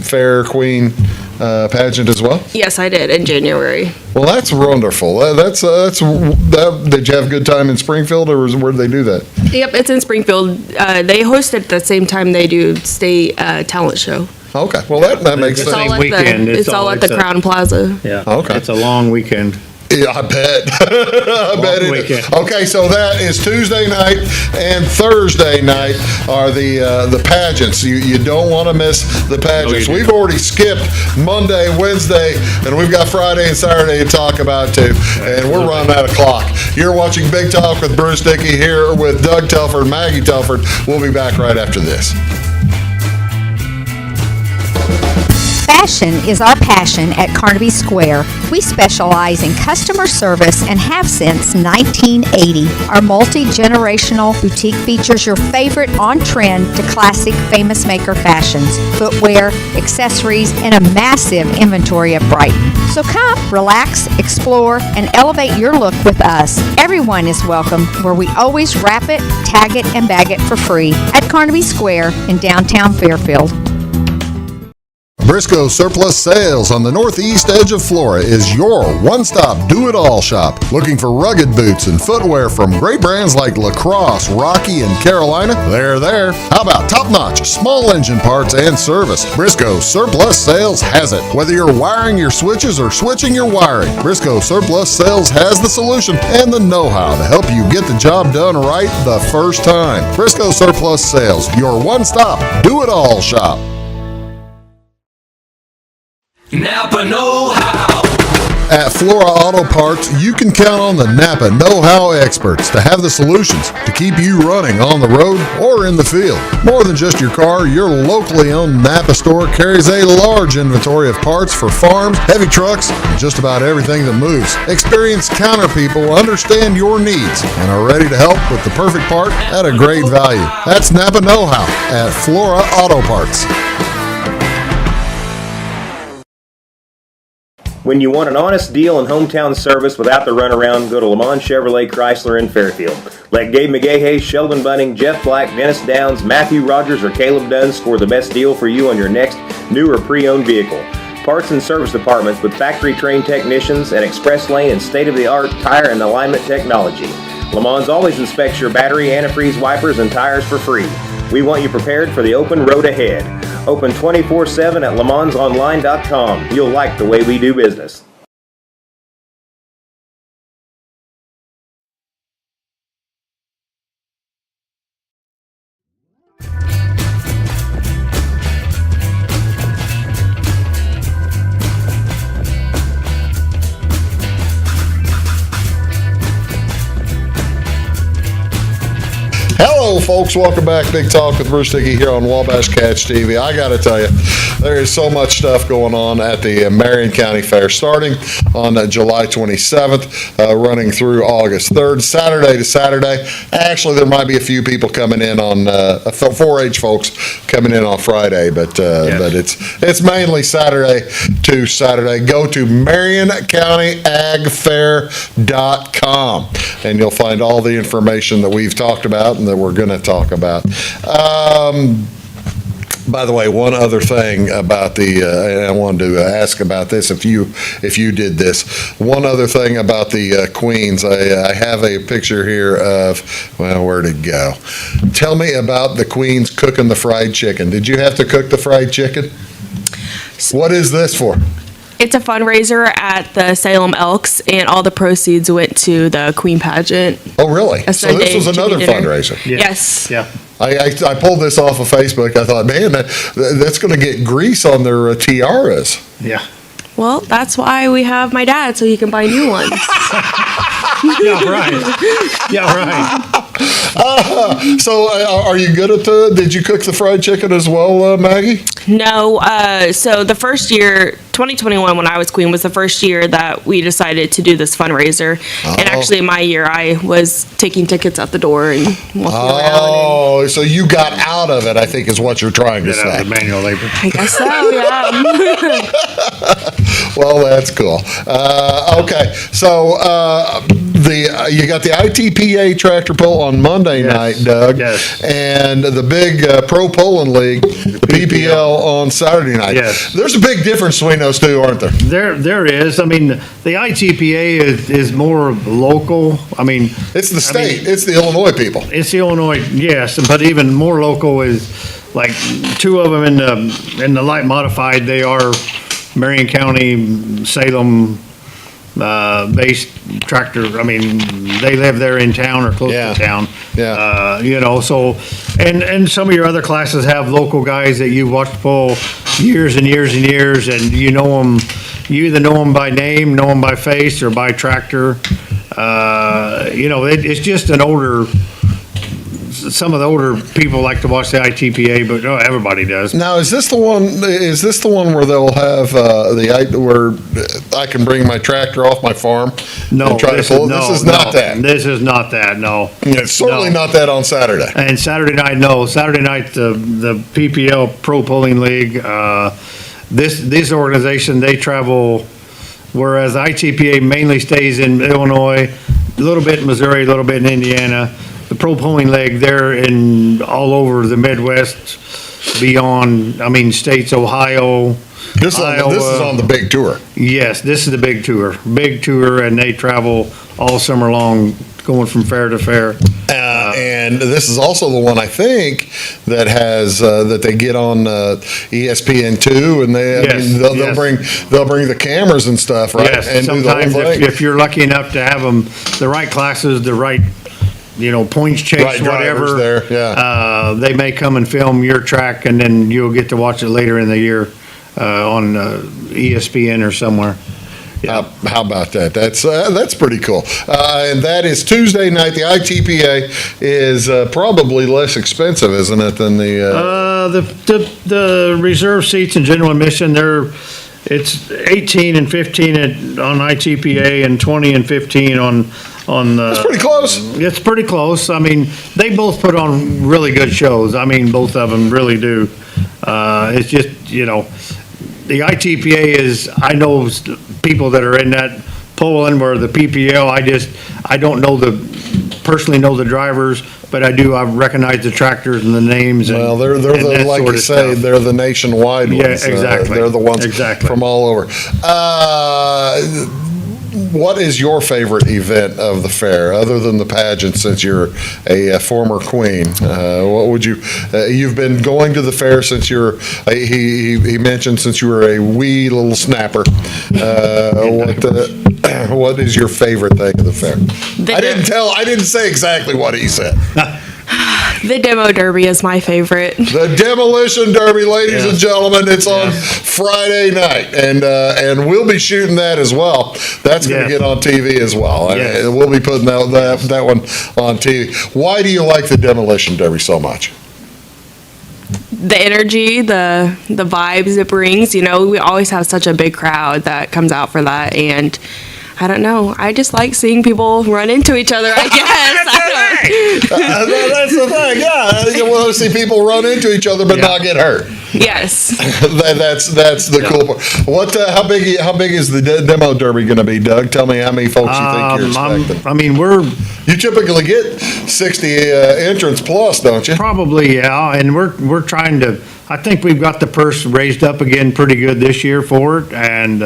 fair queen pageant as well? Yes, I did in January. Well, that's wonderful. Did you have a good time in Springfield, or where did they do that? Yep, it's in Springfield. They host it at the same time they do state talent show. Okay, well, that makes It's sense. all weekend. It's all at the Crown Plaza. Yeah. Okay. It's a long weekend. Yeah, I bet. I bet it is. Weekend. Okay, so that is Tuesday night and Thursday night are the pageants. You don't want to miss the pageants. We've already skipped Monday, Wednesday, and we've got Friday and Saturday to talk about too. And we're running out of clock. You're watching Big Talk with Bruce Dickey here with Doug Telford, Maggie Telford. We'll be back right after this. Fashion is our passion at Carnaby Square. We specialize in customer service and have since 1980. Our multi-generational boutique features your favorite on-trend to classic Famous Maker fashions, footwear, accessories, and a massive inventory of Brighton. So come, relax, explore, and elevate your look with us. Everyone is welcome, where we always wrap it, tag it, and bag it for free at Carnaby Square in downtown Fairfield. Briscoe Surplus Sales on the northeast edge of Flora is your one-stop do-it-all shop. Looking for rugged boots and footwear from great brands like Lacrosse, Rocky, and Carolina? They're there. How about top-notch small engine parts and service? Briscoe Surplus Sales has it. Whether you're wiring your switches or switching your wiring, Briscoe Surplus Sales has the solution and the know-how to help you get the job done right the first time. Briscoe Surplus Sales, your one-stop do-it-all shop. Napa know-how. At Flora Auto Parts, you can count on the Napa know-how experts to have the solutions to keep you running on the road or in the field. More than just your car, your locally owned Napa store carries a large inventory of parts for farms, heavy trucks, and just about everything that moves. Experienced counter people understand your needs and are ready to help with the perfect part at a great value. That's Napa know-how at Flora Auto Parts. When you want an honest deal and hometown service without the runaround, go to Lamont Chevrolet Chrysler in Fairfield. Let Gabe McGahey, Sheldon Bunning, Jeff Black, Dennis Downs, Matthew Rogers, or Caleb Dunn score the best deal for you on your next new or pre-owned vehicle. Parts and service departments with factory-trained technicians and express lane and state-of-the-art tire and alignment technology. Lamont always inspects your battery, antifreeze, wipers, and tires for free. We want you prepared for the open road ahead. Open 24/7 at LeMansOnline.com. You'll like the way we do business. Hello, folks. Welcome back. Big Talk with Bruce Dickey here on Wabash Catch TV. I got to tell you, there is so much stuff going on at the Marion County Fair, starting on July 27th, running through August 3rd, Saturday to Saturday. Actually, there might be a few people coming in on 4-H folks coming in on Friday, but it's mainly Saturday to Saturday. Go to MarionCountyAgFair.com, and you'll find all the information that we've talked about and that we're going to talk about. By the way, one other thing about I wanted to ask about this, if you did this. One other thing about the queens, I have a picture here of, well, where'd it go? Tell me about the queens cooking the fried chicken. Did you have to cook the fried chicken? What is this for? It's a fundraiser at the Salem Elks, and all the proceeds went to the Queen Pageant. Oh, really? So this was another dinner. fundraiser? Yes. Yeah. I pulled this off of Facebook. I thought, man, that's going to get grease on their tiaras. Yeah. Well, that's why we have my dad, so he can buy new ones. Yeah, right. Yeah, right. So are you good at did you cook the fried chicken as well, Maggie? No, so the first year, 2021, when I was queen, was the first year that we decided to do this fundraiser. And actually, my year, I was taking tickets at the door and walking around. Oh, so you got out of it, I think is what you're trying to Get out say. of manual labor. I guess so, yeah. Well, that's cool. Okay, so you got the ITPA tractor pull on Monday night, Doug. Yes. And the big Pro Pulling League, the PPL on Saturday night. Yes. There's a big difference between those two, aren't there? There is. I mean, the ITPA is more local. I mean, It's the state. It's the Illinois people. it's the Illinois, yes, but even more local is like two of them in the light modified. They are Marion County, Salem based tractor. I mean, they live there in town or close to town. Yeah. You know, so, and some of your other classes have local guys that you watched pull years and years and years, and you know them, you either know them by name, know them by face, or by tractor. You know, it's just an older, some of the older people like to watch the ITPA, but no, everybody does. Now, is this the one? Is this the one where they'll have where I can bring my tractor off my farm? No, and try to pull? This is not that. This is not that, no. It's certainly No. not that on Saturday. And Saturday night, no. Saturday night, the PPL Pro Pulling League, this organization, they travel, whereas ITPA mainly stays in Illinois, a little bit in Missouri, a little bit in Indiana. The Pro Pulling League, they're in all over the Midwest, beyond, I mean, states, Ohio, This is on the big tour. Yes, this is the big tour, and they travel all summer long, going from fair to fair. And this is also the one, I think, that has that they get on ESPN2, and they'll Yes. bring the cameras and stuff, right? Yes, And do the whole sometimes thing. if you're lucky enough to have them, the right classes, the right, points chase, Right drivers whatever. there, yeah. They may come and film your track, and then you'll get to watch it later in the year on ESPN or somewhere. How about that? That's pretty cool. And that is Tuesday night. The ITPA is probably less expensive, isn't it, than The reserve seats and general admission, it's 18 and 15 on ITPA and 20 and 15 on. That's pretty close. It's pretty close. I mean, they both put on really good shows. I mean, both of them really do. It's just, the ITPA is, I know people that are in that pulling where the PPL, I don't personally know the drivers, but I recognize the tractors and the names. Well, they're the, like you say, they're the nationwide ones. Yeah, exactly. They're the ones from all over. What is your favorite event of the fair, other than the pageant, since you're a former queen? What would you, you've been going to the fair since he mentioned since you were a wee little snapper. What is your favorite thing of the fair? I didn't say exactly what he said. The demo derby is my favorite. The demolition derby, ladies and gentlemen, it's on Friday night, and we'll be shooting that as well. That's going to get on TV as well. Yes. We'll be putting that one on TV. Why do you like the demolition derby so much? The energy, the vibes it brings. We always have such a big crowd that comes out for that, and I don't know. I just like seeing people run into each other, I guess. That's the thing, yeah. You want to see people run into each other but not get hurt. Yes. That's the cool part. How big is the demo derby going to be, Doug? Tell me how many folks you think you're expecting. You typically get 60 entrants plus, don't you? Probably, yeah. And we're trying to. I think we've got the purse raised up again pretty good this year for it, and.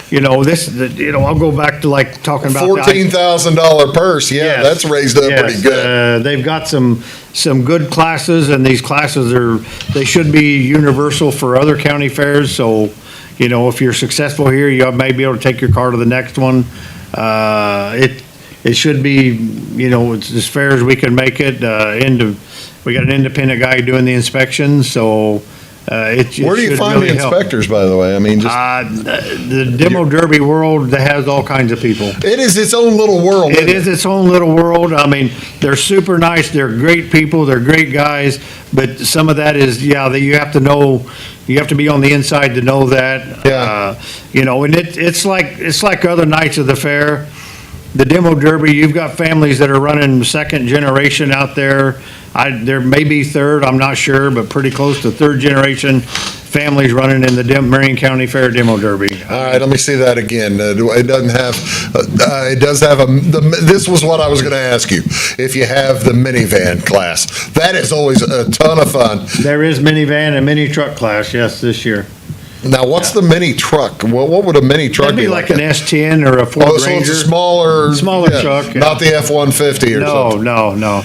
I'll go back to like talking about $14,000 purse. Yeah, that's raised up pretty good. They've got some good classes, and these classes they should be universal for other county fairs. So, if you're successful here, you may be able to take your car to the next one. It should be, it's as fair as we can make it. We got an independent guy doing the inspections, so. Where do you find the inspectors, by the way? I mean, just the demo derby world that has all kinds of people. it is its own little world. It is its own little world. I mean, they're super nice. They're great people. They're great guys. But some of that is, that you have to know. You have to be on the inside to know that. Yeah. And it's like other nights of the fair. The demo derby, you've got families that are running second generation out there. There may be third, I'm not sure, but pretty close to third generation families running in the Marion County Fair demo derby. All right, let me see that again. It doesn't have, it does have this was what I was going to ask you. If you have the minivan class, that is always a ton of fun. There is minivan and mini truck class, yes, this year. Now, what's the mini truck? What would a mini truck That'd be be like an S10 or a Ford Ranger. So it's a smaller truck. Yeah. Not the F-150 or something. No.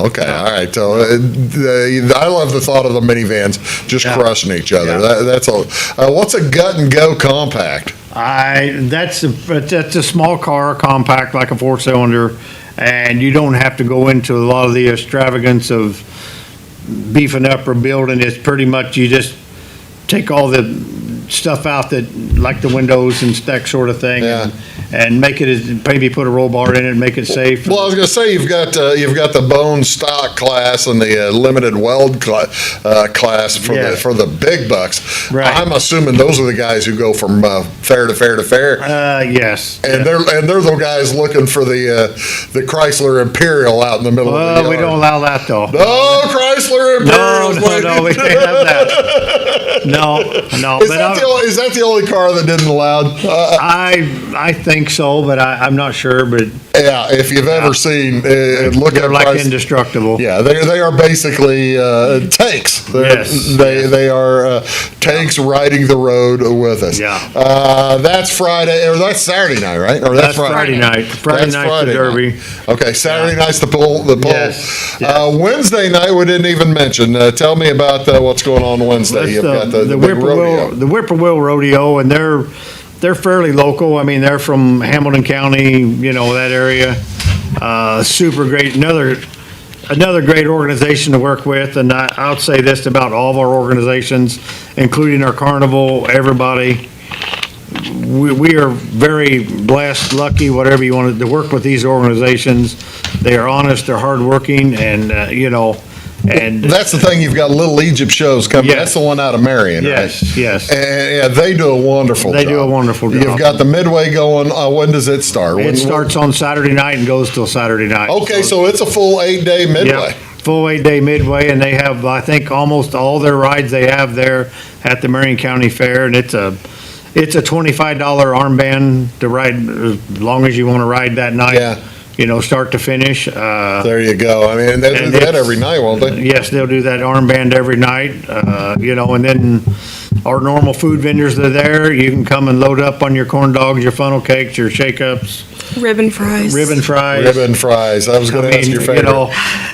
Okay, all right. So I love the thought of the minivans just crushing each other. Yeah. That's all. What's a gut and go compact? That's a small car, compact, like a 4-cylinder, and you don't have to go into a lot of the extravagance of beefing up or building. It's pretty much you just take all the stuff out that, like the windows and that sort of thing, and make it maybe put a roll bar in it and make it safe. Well, I was going to say you've got the bone stock class and the limited weld class for the big bucks. Right. I'm assuming those are the guys who go from fair to fair to fair. Yes. And they're the guys looking for the Chrysler Imperial out in the middle of the yard. We don't allow that though. No, Chrysler Imperials. No, we can't have that. No. Is that the only car that didn't allowed? I think so, but I'm not sure. But yeah, if you've ever seen, they're like indestructible. Yeah, they are basically tanks. They are tanks riding the road with us. Yeah. That's Friday, or that's Saturday night, right? Or that's Friday night. Friday night's the Derby. Night. Okay, Saturday night's the pull. Yes. Wednesday night we didn't even mention. Tell me about what's going on Wednesday. You've got the big rodeo. The Whippoorwill Rodeo, and they're fairly local. I mean, they're from Hamilton County, that area. Super great. Another great organization to work with, and I would say this about all of our organizations, including our carnival, everybody. We are very blessed, lucky, whatever you want to work with these organizations. They are honest, they're hardworking, and and that's the thing. You've got Little Egypt shows coming. Yes. That's the one out of Marion, right? Yes. And they do a wonderful job. They do a wonderful job. You've got the Midway going. When does it start? It starts on Saturday night and goes till Saturday night. Okay, so it's a full 8-day Midway. Yep, full 8-day Midway, and they have, I think, almost all their rides they have there at the Marion County Fair, and it's a $25 armband to ride as long as you want to ride that night. Yeah. Start to finish. There you go. I mean, they do that every night, won't they? Yes, they'll do that armband every night, and then our normal food vendors are there. You can come and load up on your corn dogs, your funnel cakes, your shake-ups. Ribbon fries. I was going to ask your favorite.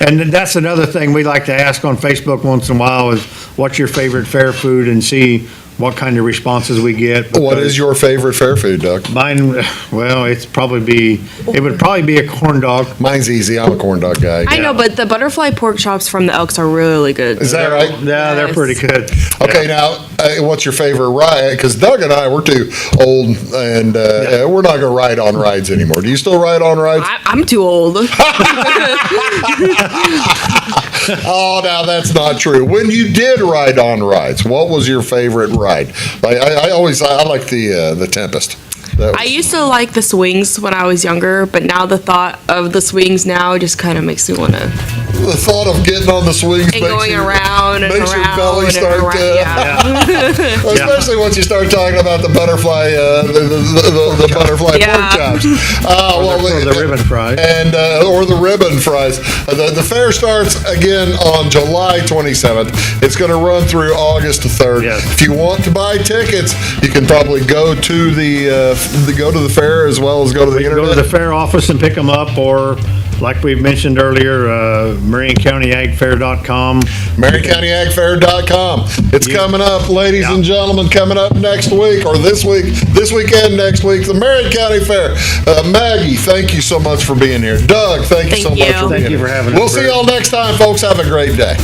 And that's another thing we like to ask on Facebook once in a while is, what's your favorite fair food, and see what kind of responses we get. What is your favorite fair food, Doug? Mine, well, it would probably be a corn dog. Mine's easy. I'm a corn dog guy. I know, but the butterfly pork chops from the Elks are really good. Is that right? Yeah, they're pretty good. Okay, now, what's your favorite ride? Because Doug and I, we're too old, and we're not going to ride on rides anymore. Do you still ride on rides? I'm too old. Oh, now that's not true. When you did ride on rides, what was your favorite ride? I like the Tempest. I used to like the swings when I was younger, but now the thought of the swings now just kind of makes me want to. The thought of getting on the swings and going around and makes around your belly start to. Especially once you start talking about the butterfly, the butterfly pork chops. Or the ribbon fries. And or the ribbon fries. The fair starts again on July 27th. It's going to run through August 3rd. Yes. If you want to buy tickets, you can probably go to the fair as well as go to the internet. Go to the fair office and pick them up, or like we've mentioned earlier, MarionCountyAgFair.com. MarionCountyAgFair.com. It's coming up, ladies and gentlemen, coming up next week, or this weekend, next week, the Marion County Fair. Maggie, thank you so much for being here. Doug, thank you so much for being here. Thank you for having us. We'll see y'all next time, folks. Have a great day.